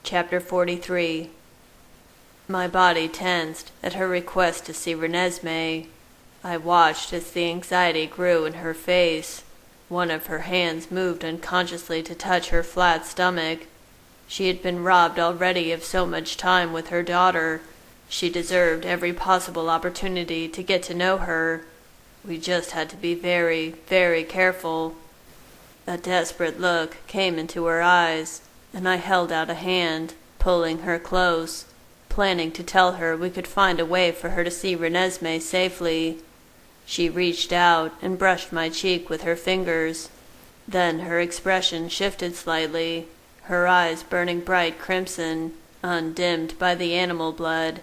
Chapter 43. My body tensed at her request to see Renesmee. I watched as the anxiety grew in her face. One of her hands moved unconsciously to touch her flat stomach. She had been robbed already of so much time with her daughter. She deserved every possible opportunity to get to know her. We just had to be very, very careful. A desperate look came into her eyes, and I held out a hand, pulling her close, planning to tell her we could find a way for her to see Renesmee safely. She reached out and brushed my cheek with her fingers. Then her expression shifted slightly, her eyes burning bright crimson, undimmed by the animal blood.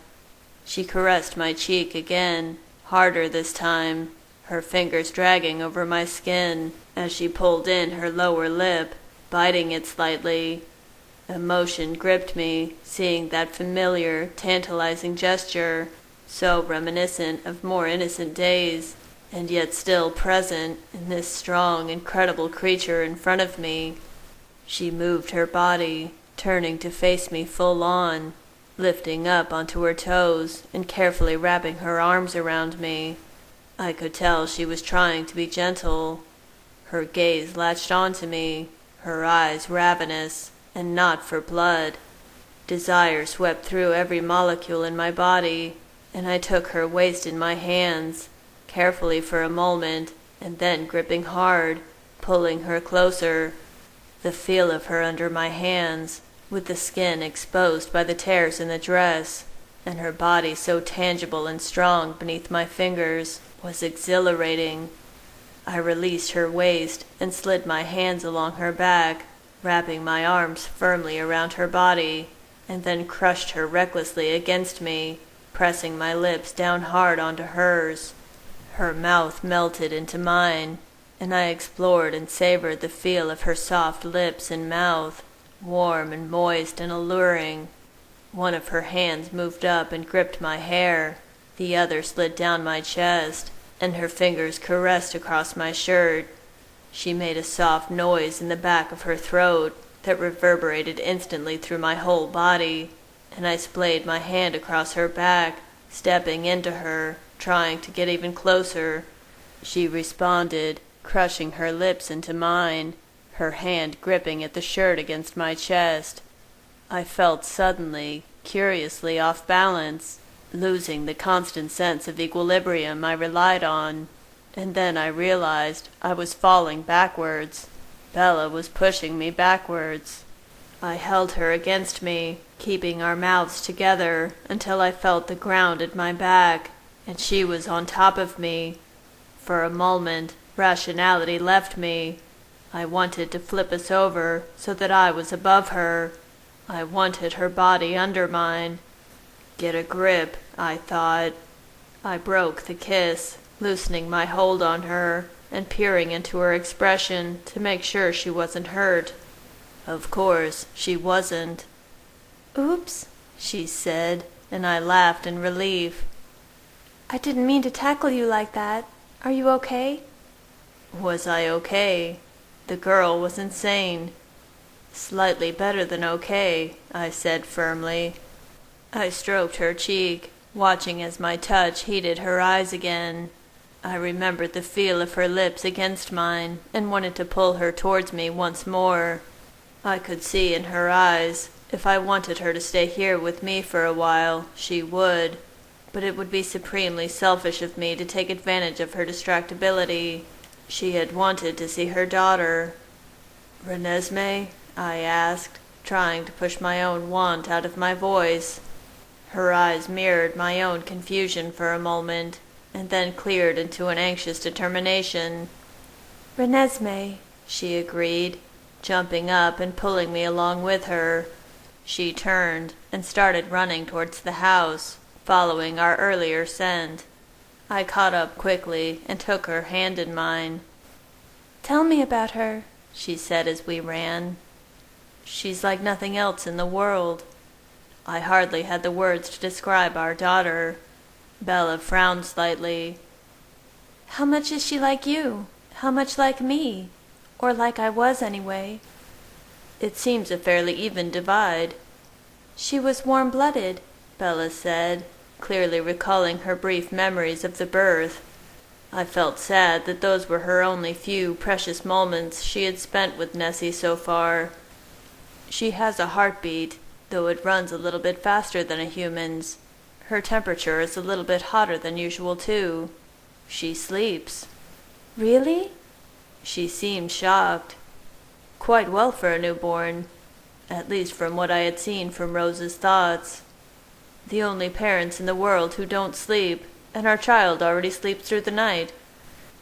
She caressed my cheek again, harder this time, her fingers dragging over my skin as she pulled in her lower lip, biting it slightly. Emotion gripped me, seeing that familiar, tantalizing gesture, so reminiscent of more innocent days, and yet still present in this strong, incredible creature in front of me. She moved her body, turning to face me full on, lifting up onto her toes and carefully wrapping her arms around me. I could tell she was trying to be gentle. Her gaze latched onto me, her eyes ravenous, and not for blood. Desire swept through every molecule in my body, and I took her waist in my hands, carefully for a moment, and then gripping hard, pulling her closer. The feel of her under my hands, with the skin exposed by the tears in the dress, and her body so tangible and strong beneath my fingers, was exhilarating. I released her waist and slid my hands along her back, wrapping my arms firmly around her body, and then crushed her recklessly against me, pressing my lips down hard onto hers. Her mouth melted into mine, and I explored and savored the feel of her soft lips and mouth, warm and moist and alluring. One of her hands moved up and gripped my hair, the other slid down my chest, and her fingers caressed across my shirt. She made a soft noise in the back of her throat that reverberated instantly through my whole body, and I splayed my hand across her back, stepping into her, trying to get even closer. She responded, crushing her lips into mine, her hand gripping at the shirt against my chest. I felt suddenly, curiously off balance, losing the constant sense of equilibrium I relied on. And then I realized I was falling backwards. Bella was pushing me backwards. I held her against me, keeping our mouths together until I felt the ground at my back, and she was on top of me. For a moment, rationality left me. I wanted to flip us over so that I was above her. I wanted her body under mine. Get a grip, I thought. I broke the kiss, loosening my hold on her and peering into her expression to make sure she wasn't hurt. Of course, she wasn't. "Oops," she said, and I laughed in relief. "I didn't mean to tackle you like that. Are you okay?" Was I okay? The girl was insane. Slightly better than okay, I said firmly. I stroked her cheek, watching as my touch heated her eyes again. I remembered the feel of her lips against mine and wanted to pull her towards me once more. I could see in her eyes, if I wanted her to stay here with me for a while, she would, but it would be supremely selfish of me to take advantage of her distractibility. She had wanted to see her daughter. "Renesmee?" I asked, trying to push my own want out of my voice. Her eyes mirrored my own confusion for a moment, and then cleared into an anxious determination. "Renesmee," she agreed, jumping up and pulling me along with her. She turned and started running towards the house, following our earlier scent. I caught up quickly and took her hand in mine. "Tell me about her," she said as we ran. "She's like nothing else in the world." I hardly had the words to describe our daughter. Bella frowned slightly. "How much is she like you? How much like me? Or like I was, anyway?" "It seems a fairly even divide." She was warm-blooded, Bella said, clearly recalling her brief memories of the birth. I felt sad that those were her only few precious moments she had spent with Nessie so far. She has a heartbeat, though it runs a little bit faster than a human's. Her temperature is a little bit hotter than usual, too. She sleeps. Really? She seemed shocked. Quite well for a newborn, at least from what I had seen from Rose's thoughts. The only parents in the world who don't sleep, and our child already sleeps through the night.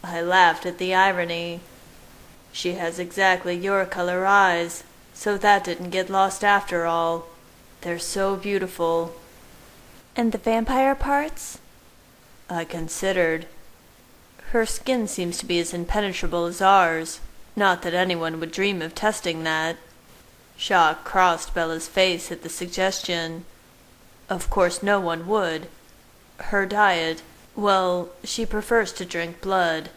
I laughed at the irony. She has exactly your color eyes, so that didn't get lost after all. They're so beautiful. And the vampire parts? I considered. Her skin seems to be as impenetrable as ours. Not that anyone would dream of testing that. Shock crossed Bella's face at the suggestion. Of course no one would. Her diet, well, she prefers to drink blood.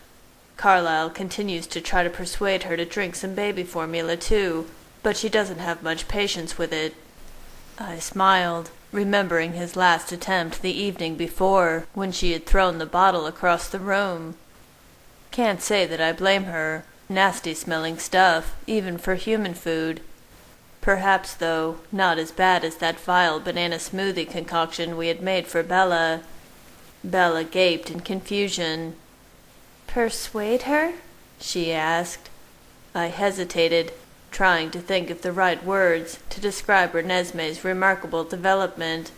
Carlyle continues to try to persuade her to drink some baby formula too, but she doesn't have much patience with it. I smiled, remembering his last attempt the evening before, when she had thrown the bottle across the room. Can't say that I blame her. Nasty-smelling stuff, even for human food. Perhaps, though, not as bad as that vile banana smoothie concoction we had made for Bella. Bella gaped in confusion. Persuade her? She asked. I hesitated, trying to think of the right words to describe Renesmee's remarkable development.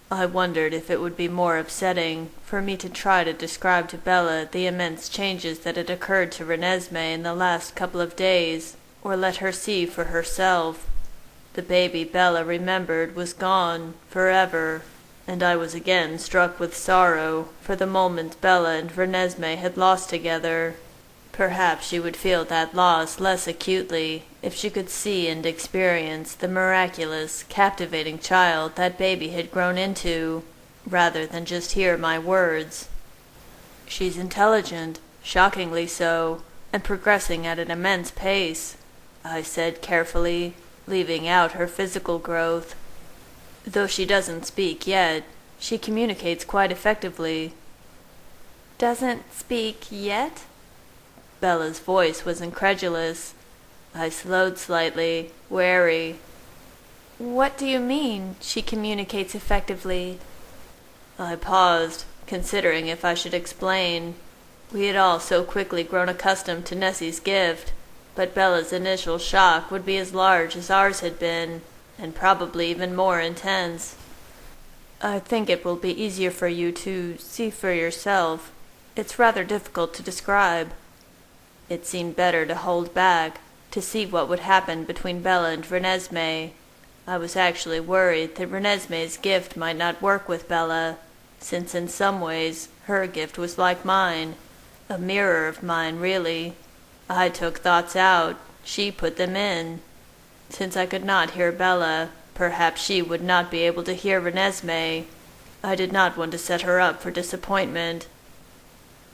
I wondered if it would be more upsetting for me to try to describe to Bella the immense changes that had occurred to Renesmee in the last couple of days, or let her see for herself. The baby Bella remembered was gone forever, and I was again struck with sorrow for the moments Bella and Renesmee had lost together. Perhaps she would feel that loss less acutely if she could see and experience the miraculous, captivating child that baby had grown into, rather than just hear my words. She's intelligent, shockingly so, and progressing at an immense pace, I said carefully, leaving out her physical growth. Though she doesn't speak yet, she communicates quite effectively. Doesn't speak yet? Bella's voice was incredulous. I slowed slightly, wary. What do you mean, she communicates effectively? I paused, considering if I should explain. We had all so quickly grown accustomed to Nessie's gift, but Bella's initial shock would be as large as ours had been, and probably even more intense. I think it will be easier for you to see for yourself. It's rather difficult to describe. It seemed better to hold back, to see what would happen between Bella and Renesmee. I was actually worried that Renesmee's gift might not work with Bella, since in some ways her gift was like mine, a mirror of mine, really. I took thoughts out, she put them in. Since I could not hear Bella, perhaps she would not be able to hear Renesmee. I did not want to set her up for disappointment.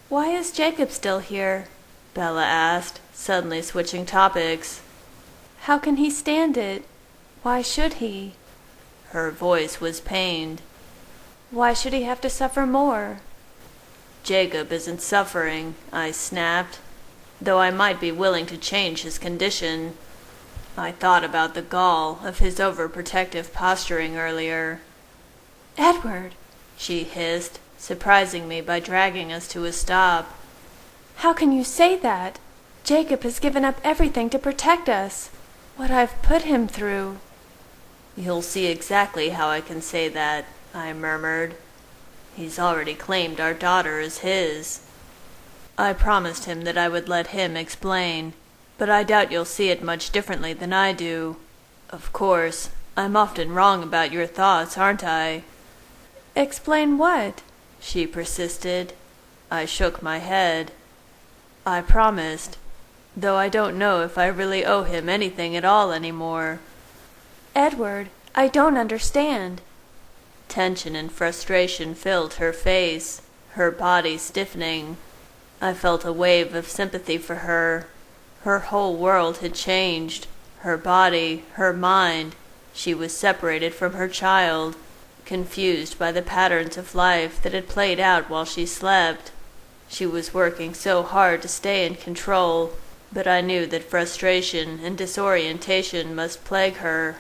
Why is Jacob still here? Bella asked, suddenly switching topics. How can he stand it? Why should he? Her voice was pained. Why should he have to suffer more? Jacob isn't suffering, I snapped, though I might be willing to change his condition. I thought about the gall of his overprotective posturing earlier. Edward, she hissed, surprising me by dragging us to a stop. How can you say that? Jacob has given up everything to protect us. What I've put him through. You'll see exactly how I can say that, I murmured. He's already claimed our daughter as his. I promised him that I would let him explain, but I doubt you'll see it much differently than I do. Of course, I'm often wrong about your thoughts, aren't I? Explain what? She persisted. I shook my head. I promised, though I don't know if I really owe him anything at all anymore. Edward, I don't understand. Tension and frustration filled her face, her body stiffening. I felt a wave of sympathy for her. Her whole world had changed, her body, her mind, She was separated from her child, confused by the patterns of life that had played out while she slept. She was working so hard to stay in control, but I knew that frustration and disorientation must plague her.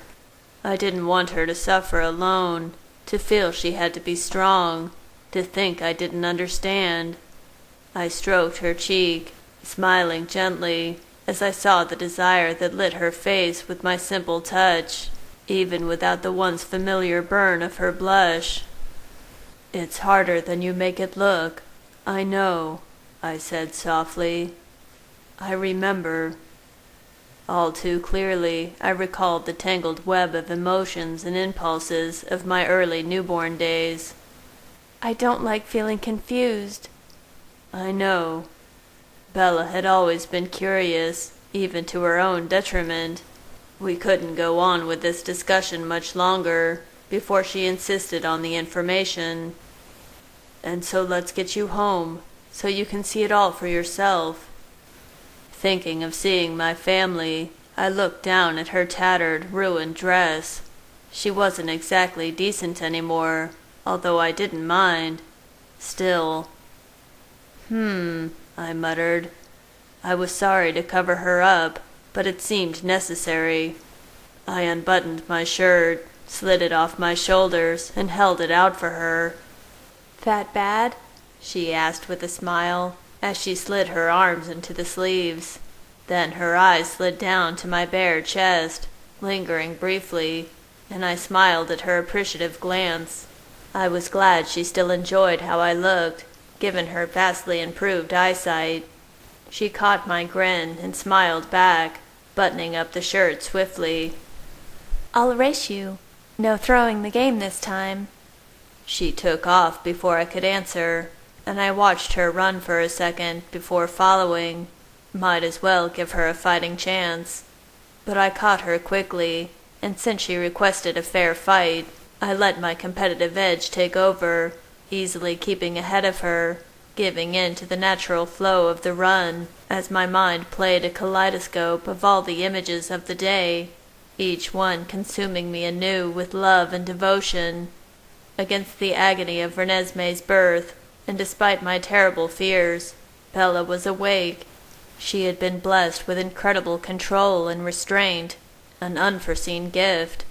I didn't want her to suffer alone, to feel she had to be strong, to think I didn't understand. I stroked her cheek, smiling gently, as I saw the desire that lit her face with my simple touch, even without the once familiar burn of her blush. "It's harder than you make it look, I know," I said softly. "I remember." All too clearly, I recalled the tangled web of emotions and impulses of my early newborn days. "I don't like feeling confused." I know. Bella had always been curious, even to her own detriment. We couldn't go on with this discussion much longer before she insisted on the information. "And so let's get you home, so you can see it all for yourself." Thinking of seeing my family, I looked down at her tattered, ruined dress. She wasn't exactly decent anymore, although I didn't mind. Still. I muttered. I was sorry to cover her up, but it seemed necessary. I unbuttoned my shirt, slid it off my shoulders, and held it out for her. "That bad?" she asked with a smile, as she slid her arms into the sleeves. Then her eyes slid down to my bare chest, lingering briefly, and I smiled at her appreciative glance. I was glad she still enjoyed how I looked, given her vastly improved eyesight. She caught my grin and smiled back, buttoning up the shirt swiftly. "I'll race you. No throwing the game this time." She took off before I could answer, and I watched her run for a second before following. Might as well give her a fighting chance. But I caught her quickly, and since she requested a fair fight, I let my competitive edge take over, easily keeping ahead of her, giving in to the natural flow of the run, as my mind played a kaleidoscope of all the images of the day, each one consuming me anew with love and devotion. Against the agony of Renesmee's birth, and despite my terrible fears, Bella was awake. She had been blessed with incredible control and restraint, an unforeseen gift.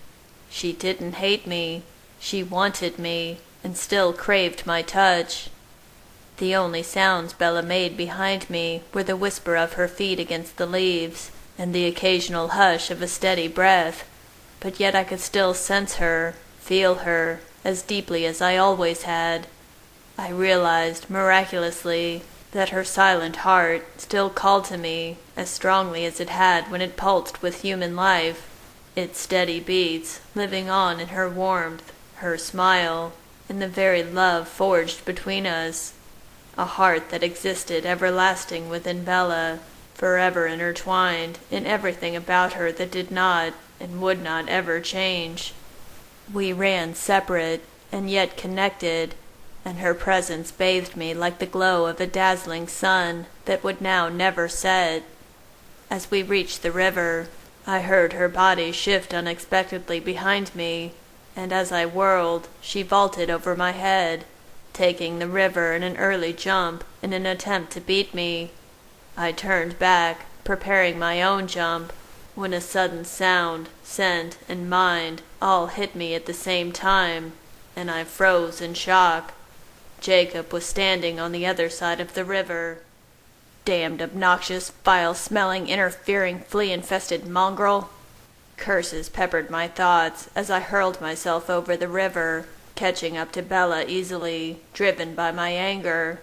She didn't hate me. She wanted me, and still craved my touch. The only sounds Bella made behind me were the whisper of her feet against the leaves, and the occasional hush of a steady breath. But yet I could still sense her, feel her, as deeply as I always had. I realized, miraculously, that her silent heart still called to me as strongly as it had when it pulsed with human life, its steady beats living on in her warmth, her smile, and the very love forged between us. A heart that existed everlasting within Bella, forever intertwined in everything about her that did not and would not ever change. We ran separate and yet connected, and her presence bathed me like the glow of a dazzling sun that would now never set. As we reached the river, I heard her body shift unexpectedly behind me, and as I whirled, she vaulted over my head, taking the river in an early jump in an attempt to beat me. I turned back, preparing my own jump, when a sudden sound, scent, and mind all hit me at the same time, and I froze in shock. Jacob was standing on the other side of the river. "Damned obnoxious, vile-smelling, interfering, flea-infested mongrel!" Curses peppered my thoughts as I hurled myself over the river, catching up to Bella easily, driven by my anger.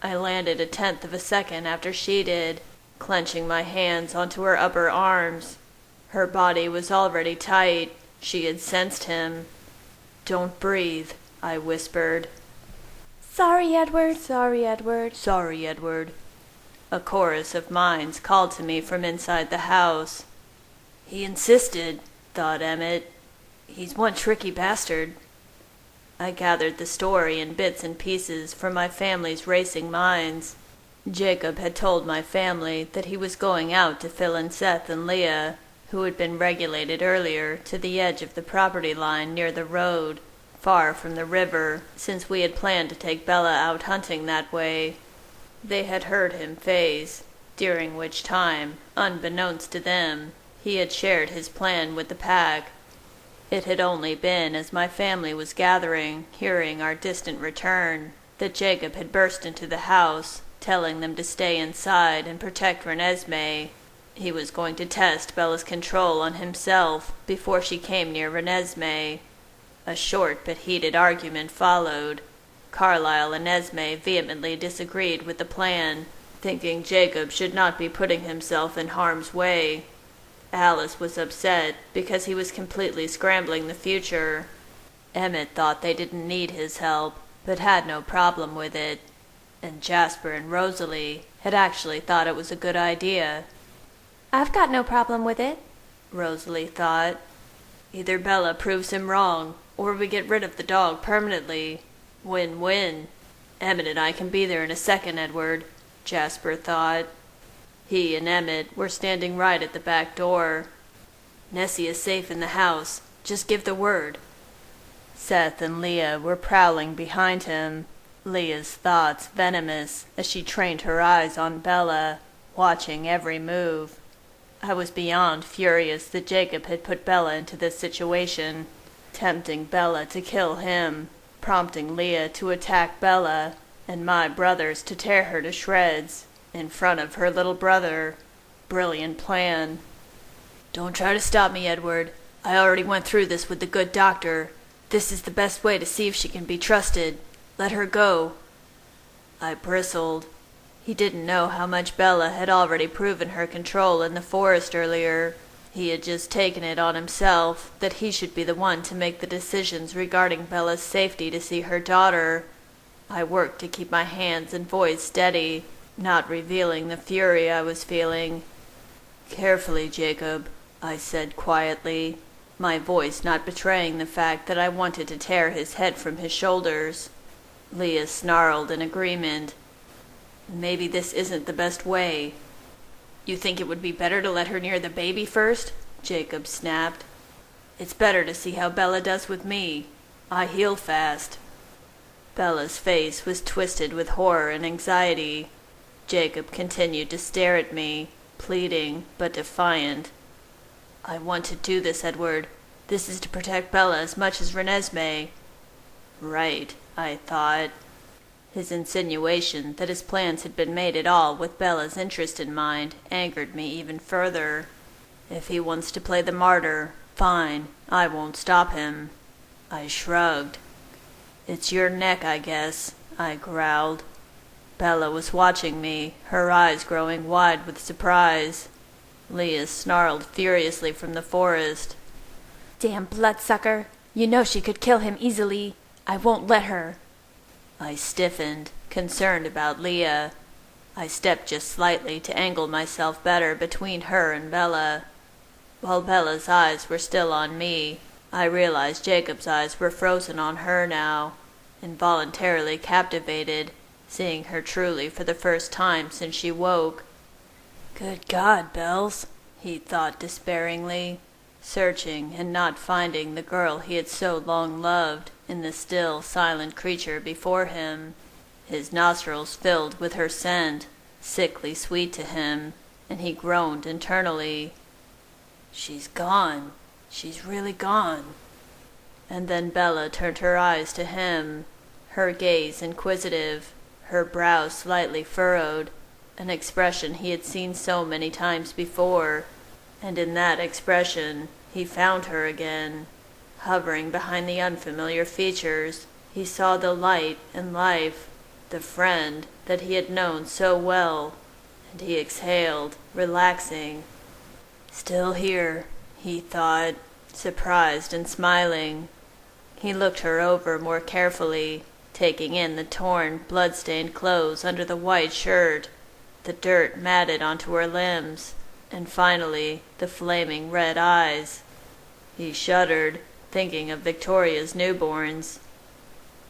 I landed a tenth of a second after she did, clenching my hands onto her upper arms. Her body was already tight. She had sensed him. "Don't breathe," I whispered. "Sorry, Edward. Sorry, Edward. "Sorry, Edward." A chorus of minds called to me from inside the house. "He insisted," thought Emmett. "He's one tricky bastard." I gathered the story in bits and pieces from my family's racing minds. Jacob had told my family that he was going out to fill in Seth and Leah, who had been regulated earlier to the edge of the property line near the road, far from the river, since we had planned to take Bella out hunting that way. They had heard him phase, during which time, unbeknownst to them, he had shared his plan with the pack. It had only been as my family was gathering, hearing our distant return, that Jacob had burst into the house, telling them to stay inside and protect Renesmee. He was going to test Bella's control on himself before she came near Renesmee. A short but heated argument followed. Carlyle and Esme vehemently disagreed with the plan, thinking Jacob should not be putting himself in harm's way. Alice was upset because he was completely scrambling the future. Emmett thought they didn't need his help, but had no problem with it. And Jasper and Rosalie had actually thought it was a good idea. I've got no problem with it, Rosalie thought. Either Bella proves him wrong, or we get rid of the dog permanently. Win-win. Emmett and I can be there in a second, Edward, Jasper thought. He and Emmett were standing right at the back door. Nessie is safe in the house. Just give the word. Seth and Leah were prowling behind him, Leah's thoughts venomous as she trained her eyes on Bella, watching every move. I was beyond furious that Jacob had put Bella into this situation, tempting Bella to kill him, prompting Leah to attack Bella, and my brothers to tear her to shreds, in front of her little brother. Brilliant plan. Don't try to stop me, Edward. I already went through this with the good doctor. This is the best way to see if she can be trusted. Let her go. I bristled. He didn't know how much Bella had already proven her control in the forest earlier. He had just taken it on himself that he should be the one to make the decisions regarding Bella's safety to see her daughter. I worked to keep my hands and voice steady, not revealing the fury I was feeling. Carefully, Jacob, I said quietly, my voice not betraying the fact that I wanted to tear his head from his shoulders. Leah snarled in agreement. Maybe this isn't the best way. You think it would be better to let her near the baby first? Jacob snapped. It's better to see how Bella does with me. I heal fast. Bella's face was twisted with horror and anxiety. Jacob continued to stare at me, pleading but defiant. I want to do this, Edward. This is to protect Bella as much as Renesmee. Right, I thought. His insinuation that his plans had been made at all with Bella's interest in mind angered me even further. If he wants to play the martyr, fine, I won't stop him. I shrugged. It's your neck, I guess, I growled. Bella was watching me, her eyes growing wide with surprise. Leah snarled furiously from the forest. Damn bloodsucker! You know she could kill him easily. I won't let her. I stiffened, concerned about Leah. I stepped just slightly to angle myself better between her and Bella. While Bella's eyes were still on me, I realized Jacob's eyes were frozen on her now, involuntarily captivated, seeing her truly for the first time since she woke. Good God, Bells, he thought despairingly, searching and not finding the girl he had so long loved in the still, silent creature before him. His nostrils filled with her scent, sickly sweet to him, and he groaned internally. She's gone. She's really gone. And then Bella turned her eyes to him, her gaze inquisitive, her brows slightly furrowed, an expression he had seen so many times before, and in that expression he found her again. Hovering behind the unfamiliar features, he saw the light and life, the friend that he had known so well, and he exhaled, relaxing. Still here, he thought, surprised and smiling. He looked her over more carefully, taking in the torn, blood-stained clothes under the white shirt, the dirt matted onto her limbs, and finally the flaming red eyes. He shuddered, thinking of Victoria's newborns.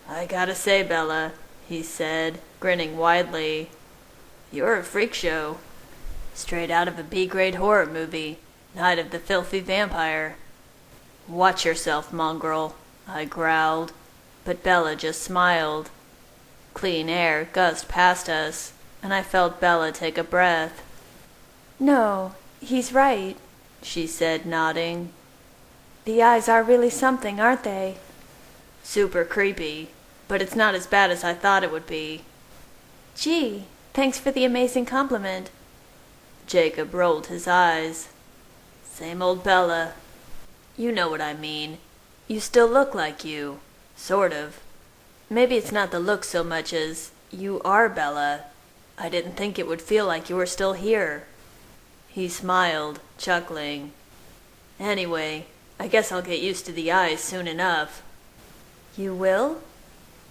I gotta say, Bella, he said, grinning widely, you're a freak show. Straight out of a B-grade horror movie. Night of the filthy vampire. Watch yourself, mongrel, I growled, but Bella just smiled. Clean air gushed past us, and I felt Bella take a breath. No, he's right, she said, nodding. The eyes are really something, aren't they? Super creepy, but it's not as bad as I thought it would be. Gee, thanks for the amazing compliment. Jacob rolled his eyes. Same old Bella. You know what I mean. You still look like you. Sort of. Maybe it's not the look so much as you are Bella. I didn't think it would feel like you were still here. He smiled, chuckling. Anyway, I guess I'll get used to the eyes soon enough. You will?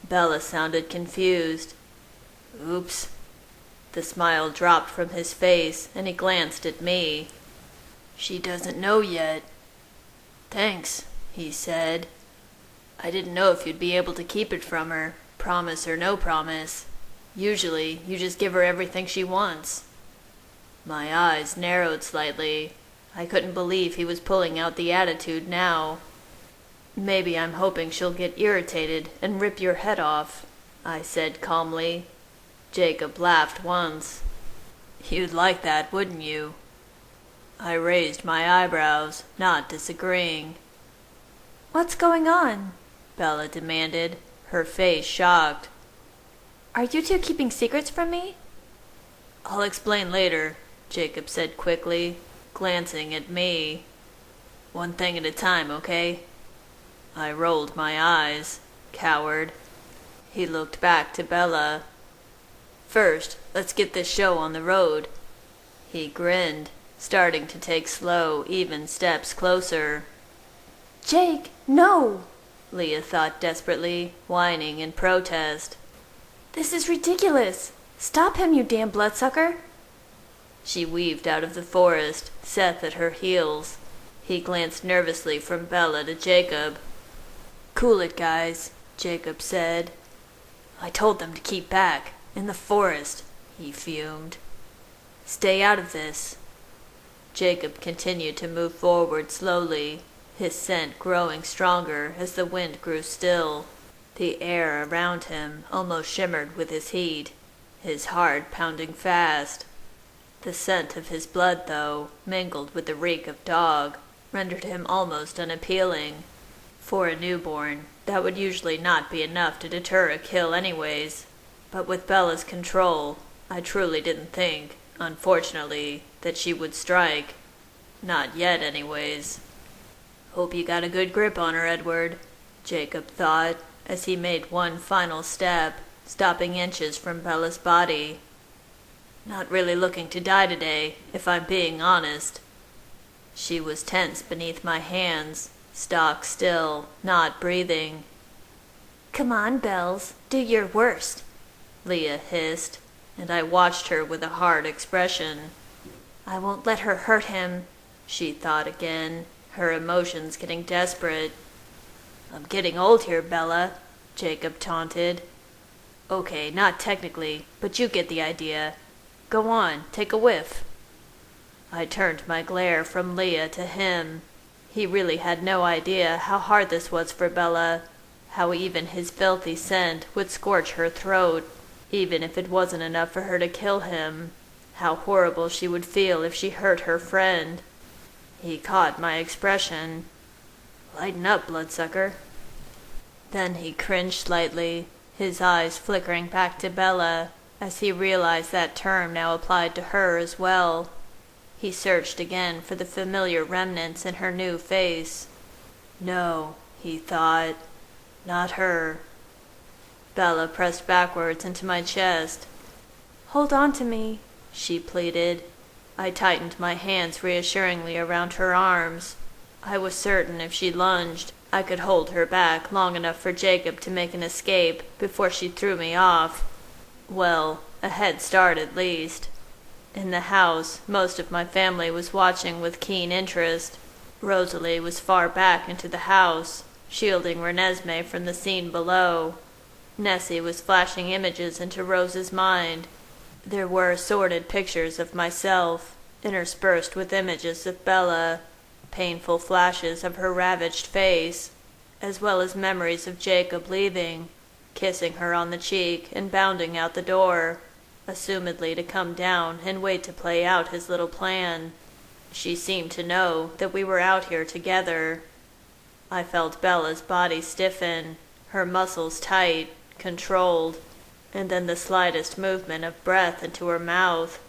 Bella sounded confused. Oops. The smile dropped from his face, and he glanced at me. She doesn't know yet. Thanks, he said. I didn't know if you'd be able to keep it from her, promise or no promise. Usually, you just give her everything she wants. My eyes narrowed slightly. I couldn't believe he was pulling out the attitude now. Maybe I'm hoping she'll get irritated and rip your head off, I said calmly. Jacob laughed once. You'd like that, wouldn't you? I raised my eyebrows, not disagreeing. What's going on? Bella demanded, her face shocked. Are you two keeping secrets from me? I'll explain later, Jacob said quickly, glancing at me. One thing at a time, okay? I rolled my eyes, coward. He looked back to Bella. First, let's get this show on the road. He grinned, starting to take slow, even steps closer. Jake, no! Leah thought desperately, whining in protest. This is ridiculous! Stop him, you damn bloodsucker! She weaved out of the forest, Seth at her heels. He glanced nervously from Bella to Jacob. Cool it, guys, Jacob said. I told them to keep back, in the forest, he fumed. Stay out of this. Jacob continued to move forward slowly, his scent growing stronger as the wind grew still. The air around him almost shimmered with his heat, his heart pounding fast. The scent of his blood, though, mingled with the reek of dog, rendered him almost unappealing. For a newborn, that would usually not be enough to deter a kill anyways. But with Bella's control, I truly didn't think, unfortunately, that she would strike. Not yet, anyways. Hope you got a good grip on her, Edward, Jacob thought, as he made one final step, stopping inches from Bella's body. Not really looking to die today, if I'm being honest. She was tense beneath my hands, stock still, not breathing. Come on, Bells, do your worst, Leah hissed, and I watched her with a hard expression. I won't let her hurt him, she thought again, her emotions getting desperate. I'm getting old here, Bella, Jacob taunted. Okay, not technically, but you get the idea. Go on, take a whiff. I turned my glare from Leah to him. He really had no idea how hard this was for Bella, how even his filthy scent would scorch her throat, even if it wasn't enough for her to kill him, how horrible she would feel if she hurt her friend. He caught my expression. Lighten up, bloodsucker. Then he cringed slightly, his eyes flickering back to Bella, as he realized that term now applied to her as well. He searched again for the familiar remnants in her new face. No, he thought, not her. Bella pressed backwards into my chest. Hold on to me, she pleaded. I tightened my hands reassuringly around her arms. I was certain if she lunged, I could hold her back long enough for Jacob to make an escape before she threw me off. Well, a head start at least. In the house, most of my family was watching with keen interest. Rosalie was far back into the house, shielding Renesmee from the scene below. Nessie was flashing images into Rose's mind. There were assorted pictures of myself, interspersed with images of Bella, painful flashes of her ravaged face, as well as memories of Jacob leaving, kissing her on the cheek and bounding out the door, assumedly to come down and wait to play out his little plan. She seemed to know that we were out here together. I felt Bella's body stiffen, her muscles tight, controlled, and then the slightest movement of breath into her mouth.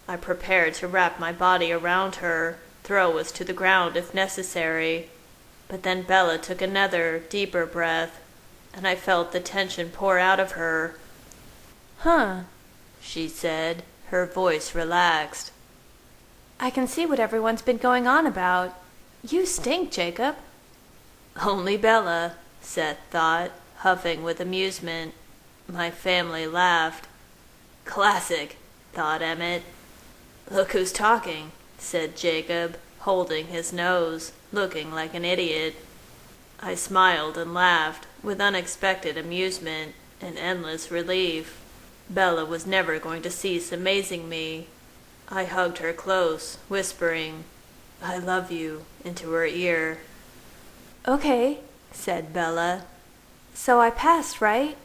I prepared to wrap my body around her, throw us to the ground if necessary. But then Bella took another, deeper breath, and I felt the tension pour out of her. "Huh," she said, her voice relaxed. "I can see what everyone's been going on about. You stink, Jacob." Only Bella, Seth thought, huffing with amusement. My family laughed. Classic, thought Emmett. Look who's talking, said Jacob, holding his nose, looking like an idiot. I smiled and laughed, with unexpected amusement and endless relief. Bella was never going to cease amazing me. I hugged her close, whispering, "I love you," into her ear. "Okay," said Bella. "So I passed, right?"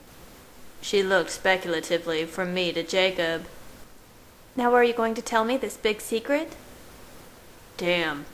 She looked speculatively from me to Jacob. "Now are you going to tell me this big secret?" Damn,